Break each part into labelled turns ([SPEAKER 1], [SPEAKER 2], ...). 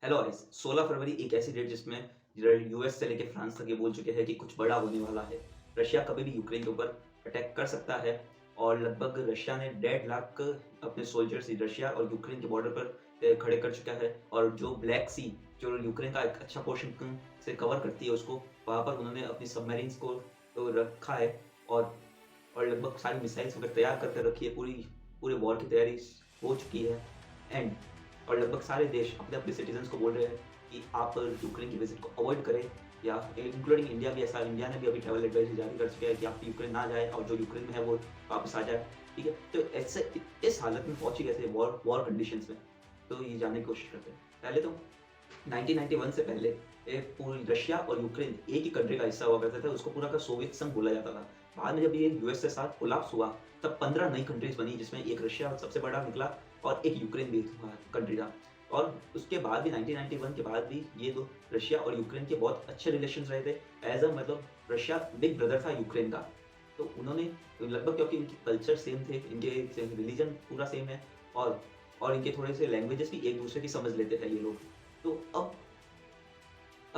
[SPEAKER 1] Hello guys. 16 फरवरी एक ऐसी date जिसमें यूएस से लेकर फ्रांस तक ये बोल चुके हैं कि कुछ बड़ा होने वाला है। रशिया कभी भी यूक्रेन के ऊपर अटैक कर सकता है और लगभग रशिया ने 1.5 लाख अपने सोल्जर्स रशिया और यूक्रेन के बॉर्डर पर खड़े कर चुका है। और जो ब्लैक सी जो यूक्रेन का एक अच्छा पोर्शन से कवर करती है उसको वहाँ पर उन्होंने अपनी सबमरीन्स को तो रखा है। और लगभग सारी मिसाइल्स वगैरह तैयार करके रखी है। पूरे वॉर की तैयारी हो चुकी है। एंड और लगभग सारे देश अपने-अपने सिटीज़न्स को बोल रहे हैं कि आप यूक्रेन की विज़िट को अवॉइड करें, या इंक्लूडिंग इंडिया भी। ऐसा इंडिया ने भी अभी ट्रैवल एडवाइज़री जारी कर चुका है कि आप यूक्रेन ना जाएँ और जो यूक्रेन में है वो वापस आ जाए। ठीक है? तो ऐसे इस हालत में पहुँची कैसे वॉर वॉर कंडीशंस में? तो ये जानने की कोशिश करते हैं। पहले तो 1991 से पहले पूरी रशिया और यूक्रेन एक ही कंट्री का हिस्सा हुआ करते थे। उसको पूरा का सोवियत संघ बोला जाता था। बाद में जब ये यूएस के साथ कोलैप्स हुआ तब 15 नई कंट्रीज़ बनी, जिसमें एक रशिया सबसे बड़ा निकला और एक यूक्रेन भी कंट्री था। और उसके बाद भी 1991 के बाद भी ये दो रशिया और यूक्रेन के बहुत अच्छे रिलेशंस रहे थे। एज़ अ मतलब रशिया बिग ब्रदर था यूक्रेन का। तो उन्होंने लगभग, क्योंकि इनके कल्चर सेम थे, इनके रिलीजन पूरा सेम है, और इनके थोड़े से लैंग्वेजेस भी एक-दूसरे की समझ लेते थे ये लोग। तो अब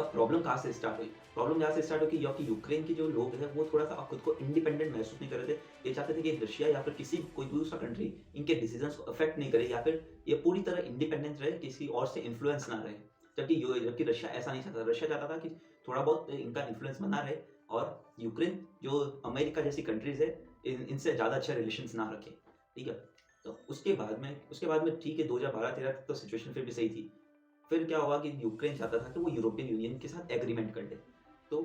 [SPEAKER 1] प्रॉब्लम कहाँ से स्टार्ट हुई? प्रॉब्लम यहाँ से स्टार्ट हुई कि यूक्रेन के जो लोग हैं वो थोड़ा-सा अब खुद को इंडिपेंडेंट महसूस नहीं कर रहे थे। ये चाहते थे कि रशिया या फिर कोई दूसरा कंट्री इनके डिसीजंस को अफेक्ट नहीं करे, या फिर ये पूरी तरह इंडिपेंडेंट रहे, किसी और से इन्फ्लुएंस ना रहे। जबकि रशिया ऐसा नहीं चाहता था। रशिया चाहता था कि थोड़ा बहुत इनका इन्फ्लुएंस बना रहे, और यूक्रेन जो अमेरिका जैसी कंट्रीज़ है इनसे ज़्यादा अच्छा रिलेशंस ना रखे। ठीक है? तो उसके बाद में ठीक है, 2012-13 तक तो सिचुएशन फिर भी सही थी। फिर क्या हुआ कि यूक्रेन चाहता था कि वो यूरोपियन यूनियन के साथ एग्रीमेंट कर ले। तो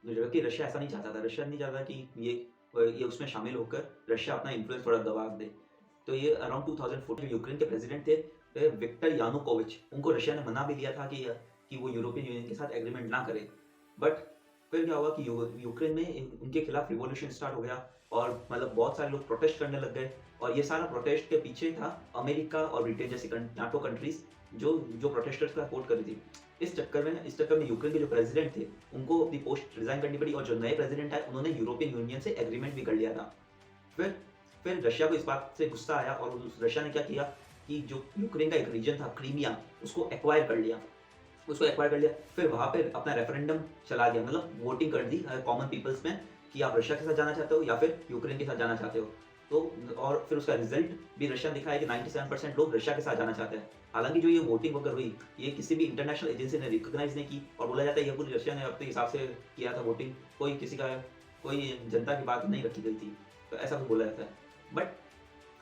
[SPEAKER 1] जबकि रशिया ऐसा नहीं चाहता था। रशिया नहीं चाहता कि ये उसमें शामिल होकर रशिया अपना इन्फ्लुएंस थोड़ा दबा दे। तो ये अराउंड 2014 जो यूक्रेन के प्रेसिडेंट थे विक्टर यानुकोविच, उनको रशिया ने मना भी दिया था कि वो यूरोपियन यूनियन के साथ एग्रीमेंट ना करें। बट फिर क्या हुआ कि यूक्रेन में उनके खिलाफ रिवॉल्यूशन स्टार्ट हो गया, और मतलब बहुत सारे लोग प्रोटेस्ट करने लग गए। और ये सारा प्रोटेस्ट के पीछे था अमेरिका और ब्रिटेन जैसी नाटो कंट्रीज जो जो प्रोटेस्टर्स का सपोर्ट कर रही थी। इस चक्कर में यूक्रेन के जो प्रेसिडेंट थे उनको अपनी पोस्ट रिजाइन करनी पड़ी, और जो नए प्रेसिडेंट आए उन्होंने यूरोपियन यूनियन से एग्रीमेंट भी कर लिया था। फिर फिर रशिया को इस बात से गुस्सा आया, और रशिया ने क्या किया कि जो यूक्रेन का एक रीजन था क्रीमिया, उसको एक्वायर कर लिया। फिर वहाँ पे अपना रेफरेंडम चला दिया, मतलब वोटिंग कर दी कॉमन पीपल्स में कि आप रशिया के साथ जाना चाहते हो या फिर यूक्रेन के साथ जाना चाहते हो। तो और फिर उसका रिजल्ट भी रशिया ने दिखा है कि 97% लोग रशिया के साथ जाना चाहते हैं। हालाँकि जो ये वोटिंग वगैरह हुई, ये किसी भी इंटरनेशनल एजेंसी ने रिकॉग्नाइज़ नहीं की, और बोला जाता है ये पूरी रशिया ने अपने हिसाब से किया था वोटिंग। कोई जनता की बात नहीं रखी गई थी। तो ऐसा कुछ बोला जाता है। बट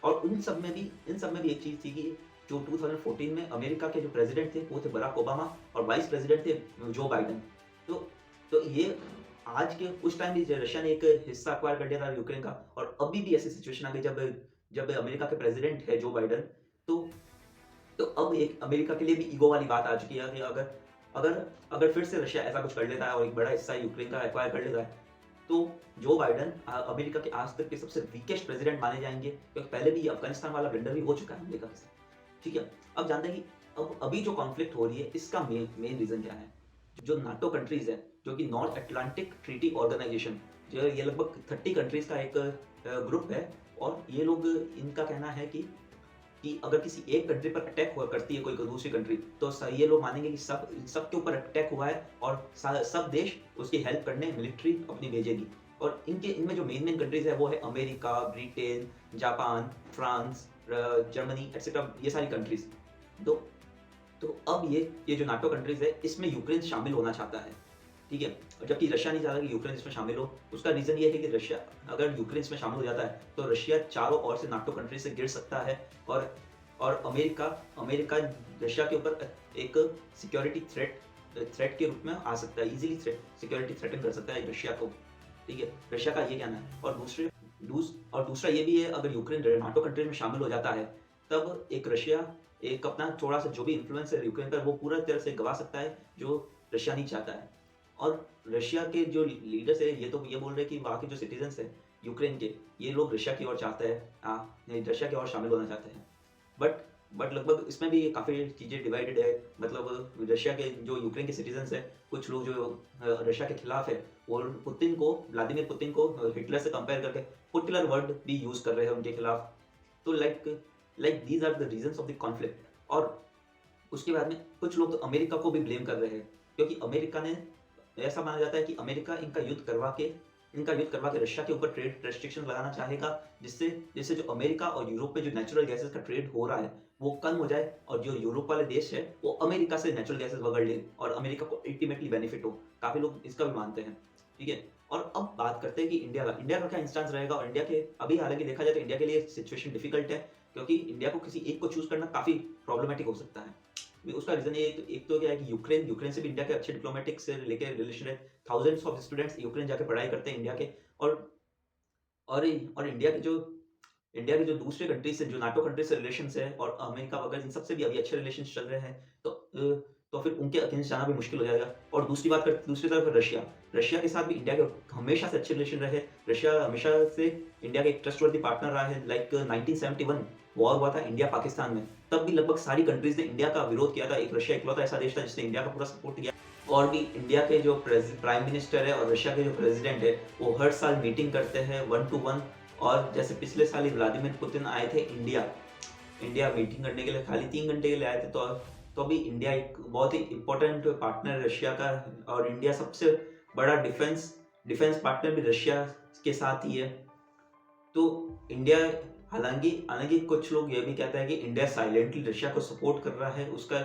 [SPEAKER 1] और इन सब में भी एक चीज़ थी कि जो 2014 में अमेरिका के जो प्रेज़िडेंट थे, वो थे बराक ओबामा, और वाइस प्रेज़िडेंट थे जो बाइडेन। तो ये आज के उस टाइम भी रशिया ने एक हिस्सा एक्वायर कर लिया था यूक्रेन का, और अभी भी ऐसी सिचुएशन आ गई जब जब अमेरिका के प्रेज़िडेंट है जो बाइडेन। तो अब एक अमेरिका के लिए भी ईगो वाली बात आ चुकी है कि अगर अगर अगर फिर से रशिया ऐसा कुछ कर लेता है और एक बड़ा हिस्सा यूक्रेन का एक्वायर कर लेता है, तो जो बाइडेन अमेरिका के आज तक के सबसे वीकेस्ट प्रेसिडेंट माने जाएँगे, क्योंकि पहले भी ये अफ़गानिस्तान वाला ब्लंडर भी हो चुका है अमेरिका के साथ। ठीक है? अब जानते हैं कि अब अभी जो कॉन्फ्लिक्ट हो रही है, इसका मेन रीज़न क्या है? जो नाटो कंट्रीज़ है, जो कि नॉर्थ अटलांटिक ट्रीटी ऑर्गेनाइज़ेशन, जो ये लगभग 30 कंट्रीज़ का एक ग्रुप है, और ये लोग, इनका कहना है कि अगर किसी एक कंट्री पर अटैक हुआ करती है कोई दूसरी कंट्री, तो ये लोग मानेंगे कि सबके ऊपर अटैक हुआ है, और सब देश उसकी हेल्प करने मिलिट्री अपनी भेजेगी। और इनमें जो मेन कंट्रीज है वो है America, Britain, Japan, France, Germany etcetera, ये सारी कंट्रीज। तो अब ये जो नाटो कंट्रीज है इसमें यूक्रेन शामिल होना चाहता है। ठीक है? और जबकि रशिया नहीं चाहता कि यूक्रेन इसमें शामिल हो। उसका रीज़न ये है कि रशिया, अगर यूक्रेन इसमें शामिल हो जाता है, तो रशिया चारों ओर से नाटो कंट्री से गिर सकता है, और अमेरिका अमेरिका रशिया के ऊपर एक सिक्योरिटी थ्रेट के रूप में आ सकता है। ईज़िली सिक्योरिटी थ्रेटन कर सकता है रशिया को। ठीक है? रशिया का ये कहना है। और दूसरा ये भी है, अगर यूक्रेन नाटो कंट्री में शामिल हो जाता है, तब रशिया एक अपना थोड़ा-सा जो भी इन्फ्लुएंस है यूक्रेन पर, वो पूरा तरह से गँवा सकता है, जो रशिया नहीं चाहता है। और रशिया के जो लीडर्स हैं, ये बोल रहे हैं कि वहाँ के जो सिटीज़न्स हैं यूक्रेन के, ये लोग रशिया की ओर चाहते हैं, नहीं, रशिया की ओर शामिल होना चाहते हैं। बट लगभग इसमें भी काफ़ी चीज़ें डिवाइडेड है। मतलब रशिया के जो यूक्रेन के सिटीज़न्स हैं, कुछ लोग जो रशिया के खिलाफ है, वो व्लादिमीर पुतिन को हिटलर से कंपेयर करके पर्टिकुलर वर्ड भी यूज़ कर रहे हैं उनके खिलाफ। तो like these are the reasons of the conflict. और उसके बाद में कुछ लोग तो अमेरिका को भी ब्लेम कर रहे हैं, क्योंकि अमेरिका ने, ऐसा माना जाता है कि अमेरिका इनका युद्ध करवा के रशिया के ऊपर ट्रेड रेस्ट्रिक्शन लगाना चाहेगा, जिससे जिससे जो अमेरिका और यूरोप में जो नेचुरल गैसेस का ट्रेड हो रहा है वो कम हो जाए, और जो यूरोप वाले देश है वो अमेरिका से नेचुरल गैसेस वगैरह ले और अमेरिका को अल्टीमेटली बेनिफिट हो। काफी लोग इसका भी मानते हैं। ठीक है। और अब बात करते हैं कि इंडिया का क्या इंस्टांस रहेगा, और इंडिया के अभी हालांकि देखा जाए तो इंडिया के लिए सिचुएशन डिफिकल्ट है, क्योंकि इंडिया को किसी एक को चूज करना काफी प्रॉब्लमेटिक हो सकता है। उसका रीजन ये एक तो क्या है कि यूक्रेन से भी इंडिया के अच्छे डिप्लोमेटिक से लेके रिलेशन है। थाउजेंड्स ऑफ स्टूडेंट्स यूक्रेन जाके पढ़ाई करते हैं इंडिया के। और और और इंडिया के जो दूसरे कंट्रीज से, जो नाटो कंट्रीज से रिलेशंस है, और अमेरिका वगैरह, इन सबसे भी अभी अच्छे रिलेशंस चल रहे हैं। तो फिर उनके अगेंस्ट जाना भी मुश्किल हो जाएगा। और दूसरी तरफ रशिया रशिया के साथ भी इंडिया के हमेशा से अच्छे रिलेशन रहे। रशिया हमेशा से इंडिया का एक ट्रस्टवर्दी पार्टनर रहा है। लाइक 1971 वॉर हुआ था इंडिया पाकिस्तान में, तब भी लगभग सारी कंट्रीज ने इंडिया का विरोध किया था। एक रशिया इकलौता ऐसा देश था जिसने इंडिया का पूरा सपोर्ट किया। और भी इंडिया के जो प्राइम मिनिस्टर है और रशिया के जो प्रेसिडेंट है वो हर साल मीटिंग करते हैं 1 to 1। और जैसे पिछले साल ही व्लादिमीर पुतिन आए थे इंडिया मीटिंग करने के लिए, खाली 3 घंटे के लिए आए थे। तो अभी इंडिया एक बहुत ही इंपॉर्टेंट पार्टनर रशिया का, और इंडिया सबसे बड़ा डिफेंस पार्टनर भी रशिया के साथ ही है। तो इंडिया, हालांकि कुछ लोग ये भी कहते हैं कि इंडिया साइलेंटली रशिया को सपोर्ट कर रहा है उसका,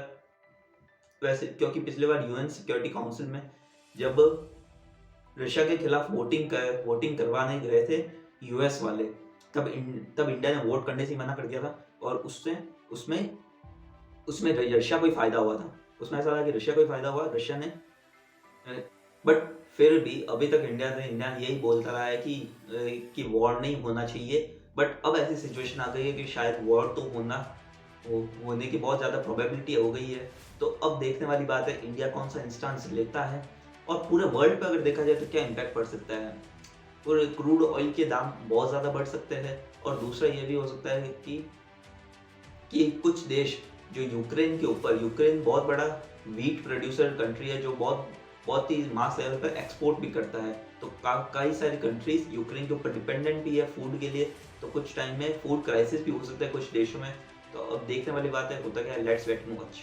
[SPEAKER 1] वैसे क्योंकि पिछले बार यूएन सिक्योरिटी काउंसिल में जब रशिया के खिलाफ वोटिंग करवाने गए थे यूएस वाले, तब इंडिया ने वोट करने से मना कर दिया था। और उसमें रशिया को ही फायदा हुआ था। उसमें ऐसा था कि रशिया को ही फायदा हुआ, रशिया ने। बट फिर भी अभी तक इंडिया यही बोलता रहा है कि वॉर नहीं होना चाहिए। बट अब ऐसी सिचुएशन आ गई है कि शायद वॉर तो होने की बहुत ज़्यादा प्रोबेबिलिटी हो गई है। तो अब देखने वाली बात है इंडिया कौन सा इंस्टांस लेता है, और पूरे वर्ल्ड पे अगर देखा जाए तो क्या इम्पैक्ट पड़ सकता है। और क्रूड ऑयल के दाम बहुत ज़्यादा बढ़ सकते हैं। और दूसरा ये भी हो सकता है कि कुछ देश जो यूक्रेन बहुत बड़ा वीट प्रोड्यूसर कंट्री है, जो बहुत ही मास लेवल पर एक्सपोर्ट भी करता है। तो कई सारी कंट्रीज यूक्रेन के ऊपर डिपेंडेंट भी है फूड के लिए। तो कुछ टाइम में फूड क्राइसिस भी हो सकता है कुछ देशों में। तो अब देखने वाली बात है होता क्या है। Let's wait and watch.